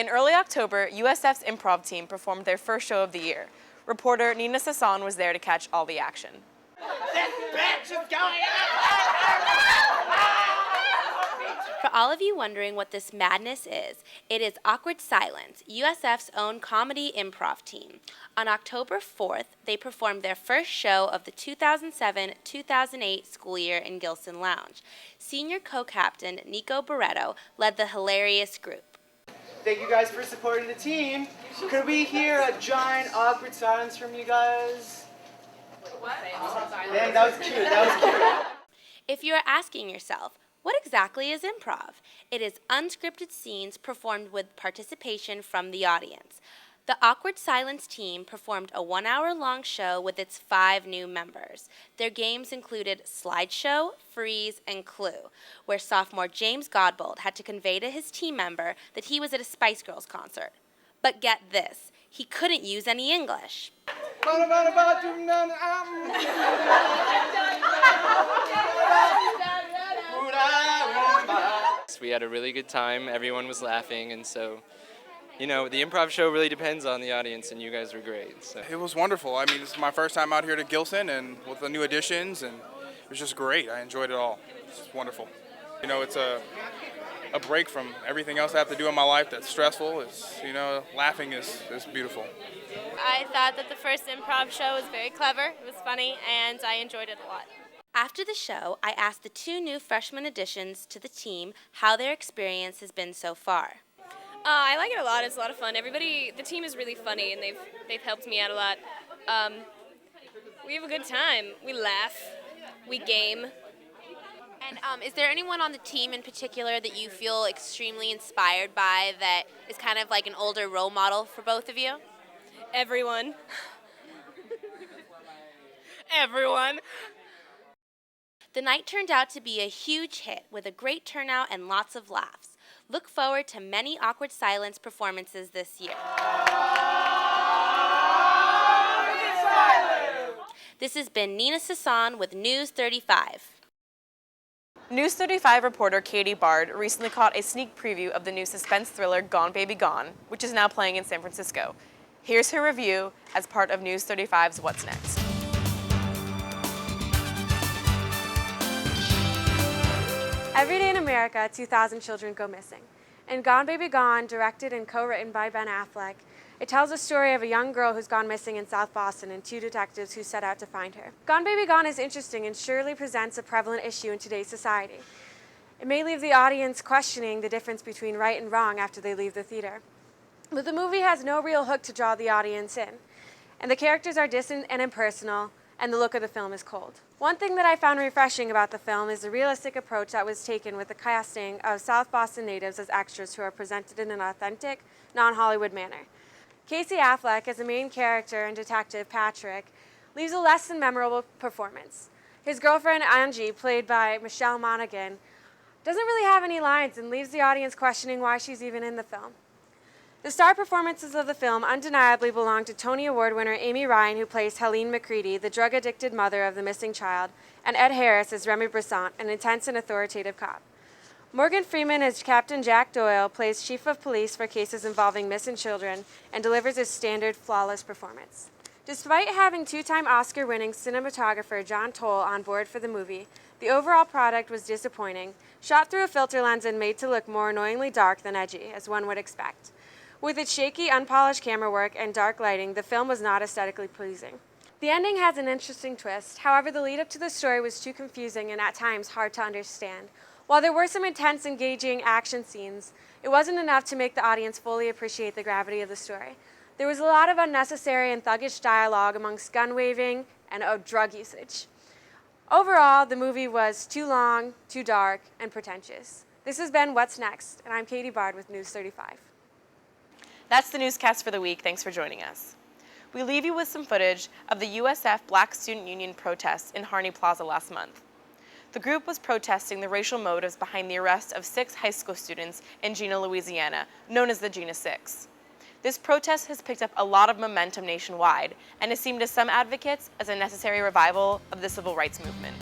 In early October, USF's improv team performed their first show of the year. Reporter Nina Sasson was there to catch all the action. This bitch is going For all of you wondering what this madness is, it is Awkward Silence, USF's own comedy improv team. On October 4th, they performed their first show of the 2007-2008 school year in Gilson Lounge. Senior co-captain Nico Barretto led the hilarious group. Thank you guys for supporting the team. Could we hear a giant awkward silence from you guys? What? Man, that was cute. That was cute. If you are asking yourself, what exactly is improv? It is unscripted scenes performed with participation from the audience. The Awkward Silence team performed a 1-hour-long show with its 5 new members. Their games included Slideshow, Freeze, and Clue, where sophomore James Godbold had to convey to his team member that he was at a Spice Girls concert. But get this, he couldn't use any English. We had a really good time, everyone was laughing, and so, you know, the improv show really depends on the audience, and you guys were great. So. It was wonderful. I mean, this is my first time out here to Gilson, and with the new additions, and it was just great. I enjoyed it all. It's just wonderful. You know, it's a break from everything else I have to do in my life that's stressful. It's, you know, laughing is beautiful. I thought that the first improv show was very clever, it was funny, and I enjoyed it a lot. After the show, I asked the 2 new freshman additions to the team how their experience has been so far. I like it a lot. It's a lot of fun. The team is really funny, and they've helped me out a lot. We have a good time. We laugh. We game. And is there anyone on the team in particular that you feel extremely inspired by that is kind of like an older role model for both of you? Everyone. Everyone. The night turned out to be a huge hit with a great turnout and lots of laughs. Look forward to many Awkward Silence performances this year. This has been Nina Sasson with News35. News35 reporter Katie Bard recently caught a sneak preview of the new suspense thriller Gone Baby Gone, which is now playing in San Francisco. Here's her review as part of News35's What's Next. Every day in America, 2,000 children go missing. In Gone Baby Gone, directed and co-written by Ben Affleck, it tells the story of a young girl who's gone missing in South Boston and 2 detectives who set out to find her. Gone Baby Gone is interesting and surely presents a prevalent issue in today's society. It may leave the audience questioning the difference between right and wrong after they leave the theater. But the movie has no real hook to draw the audience in, and the characters are distant and impersonal, and the look of the film is cold. One thing that I found refreshing about the film is the realistic approach that was taken with the casting of South Boston natives as extras who are presented in an authentic, non-Hollywood manner. Casey Affleck, as the main character and detective Patrick, leaves a less than memorable performance. His girlfriend Angie, played by Michelle Monaghan, doesn't really have any lines and leaves the audience questioning why she's even in the film. The star performances of the film undeniably belong to Tony Award winner Amy Ryan, who plays Helene McCready, the drug-addicted mother of the missing child, and Ed Harris as Remy Brisson, an intense and authoritative cop. Morgan Freeman as Captain Jack Doyle plays chief of police for cases involving missing children and delivers a standard, flawless performance. Despite having 2-time Oscar-winning cinematographer John Toll on board for the movie, the overall product was disappointing, shot through a filter lens and made to look more annoyingly dark than edgy, as one would expect. With its shaky, unpolished camera work and dark lighting, the film was not aesthetically pleasing. The ending has an interesting twist. However, the lead-up to the story was too confusing and at times hard to understand. While there were some intense, engaging action scenes, it wasn't enough to make the audience fully appreciate the gravity of the story. There was a lot of unnecessary and thuggish dialogue amongst gun-waving and drug usage. Overall, the movie was too long, too dark, and pretentious. This has been What's Next, and I'm Katie Bard with News35. That's the newscast for the week. Thanks for joining us. We leave you with some footage of the USF Black Student Union protests in Harney Plaza last month. The group was protesting the racial motives behind the arrest of 6 high school students in Jena, Louisiana, known as the Jena 6. This protest has picked up a lot of momentum nationwide and is seen to some advocates as a necessary revival of the civil rights movement.